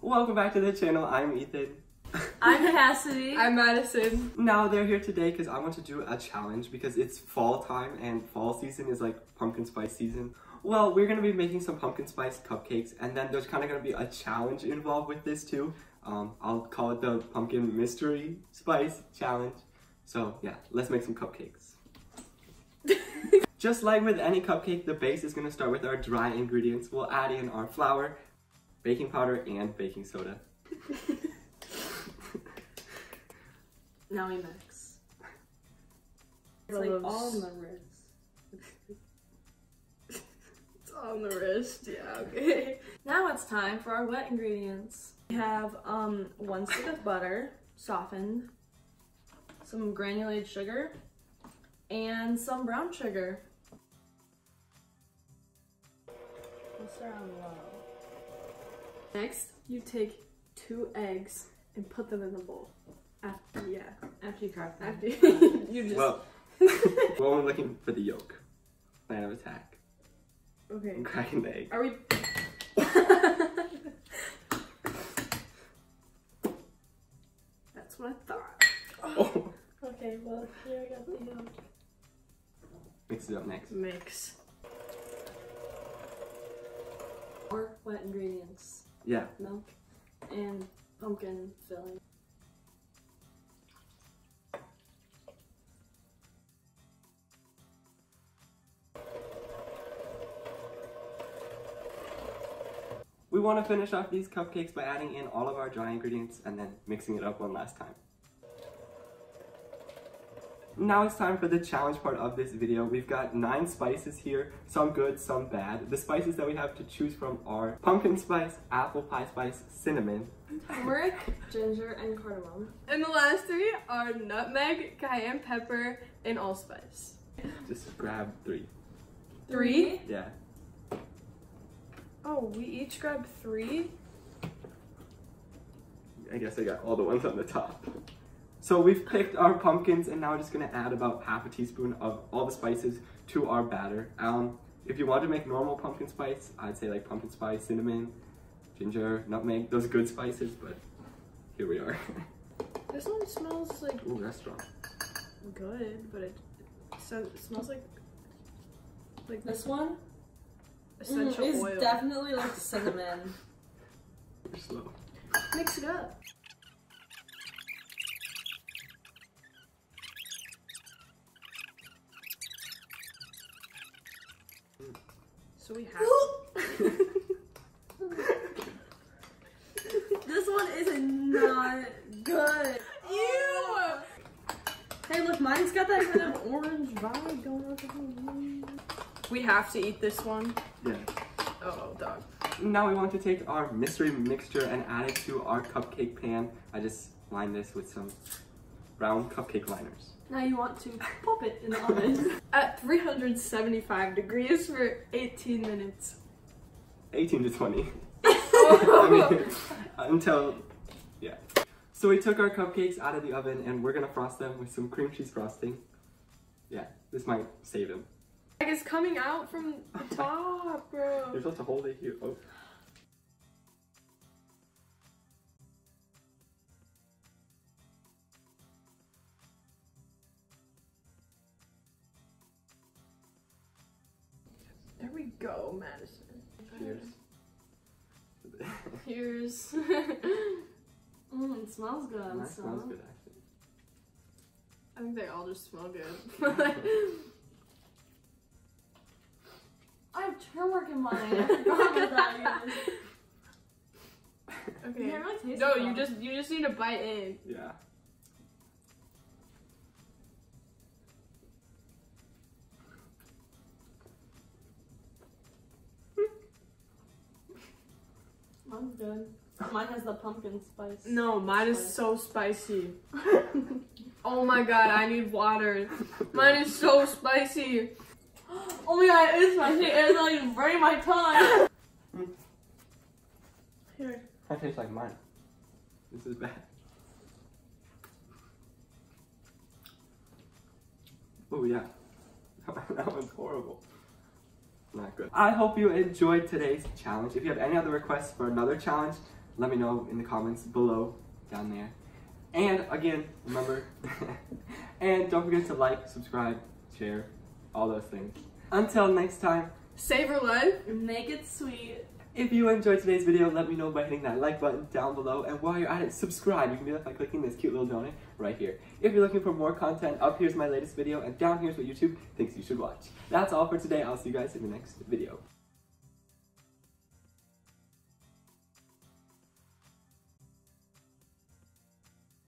Welcome back to the channel. I'm Ethan. I'm Cassidy. I'm Madison. Now they're here today because I want to do a challenge because it's fall time and fall season is like pumpkin spice season. Well, we're going to be making some pumpkin spice cupcakes and then there's kind of going to be a challenge involved with this too. I'll call it the pumpkin mystery spice challenge. So yeah, let's make some cupcakes. Just like with any cupcake, the base is going to start with our dry ingredients. We'll add in our flour, baking powder, and baking soda. Now we mix. It's like all on the wrist. It's on the wrist, yeah, okay. Now it's time for our wet ingredients. We have 1 stick of butter, softened, some granulated sugar, and some brown sugar. We'll start on low. Next, you take 2 eggs and put them in the bowl. After you crack them. After you just... Well, we're only looking for the yolk. Plan of attack. Okay. I'm cracking the egg. Are we... That's what I thought. Oh. Okay, well, here I got the yolk. Mix it up next. Mix. More wet ingredients. Yeah. Milk and pumpkin filling. We want to finish off these cupcakes by adding in all of our dry ingredients and then mixing it up one last time. Now it's time for the challenge part of this video. We've got 9 spices here, some good, some bad. The spices that we have to choose from are pumpkin spice, apple pie spice, cinnamon, Turmeric, ginger, and cardamom. And the last 3 are nutmeg, cayenne pepper, and allspice. Just grab 3. 3? Yeah. Oh, we each grabbed 3? I guess I got all the ones on the top. So we've picked our pumpkins and now we're just gonna add about half a teaspoon of all the spices to our batter. If you want to make normal pumpkin spice, I'd say like pumpkin spice, cinnamon, ginger, nutmeg, those good spices, but here we are. This one smells like Ooh, that's strong. good, but it smells like This one? essential is oil. definitely like cinnamon. You're slow. Mix it up. So we have This one is not good. Ew! Hey, look, mine's got that kind of orange vibe going on. We have to eat this one. Yeah. Oh, dog. Now we want to take our mystery mixture and add it to our cupcake pan. I just lined this with some brown cupcake liners. Now you want to pop it in the oven. At 375 degrees for 18 minutes. 18 to 20. I mean, until, yeah. So we took our cupcakes out of the oven and we're gonna frost them with some cream cheese frosting. Yeah, this might save them. Like it's coming out from the top, bro. You're supposed to hold it here. Oh. There we go, Madison. Cheers. Cheers. It smells good. That smells good, actually. I think they all just smell good. I have turmeric in mine. I forgot about that. Okay. You can't really taste No, it, you just need to bite in. Yeah. Mine's good. Mine has the pumpkin spice. No, mine is so spicy. Oh my god, I need water. Mine is so spicy. Oh my god, it is spicy. It's not even burning my tongue. Here. That tastes like mine. This is bad. Oh yeah. That one's horrible. Not good. I hope you enjoyed today's challenge. If you have any other requests for another challenge, let me know in the comments below, down there. And again, remember, and don't forget to like, subscribe, share, all those things. Until next time, savor life. Make it sweet. if you enjoyed today's video, let me know by hitting that like button down below. And while you're at it, subscribe. You can do that by clicking this cute little donut right here. If you're looking for more content, up here's my latest video, and down here's what YouTube thinks you should watch. That's all for today. I'll see you guys in the next video.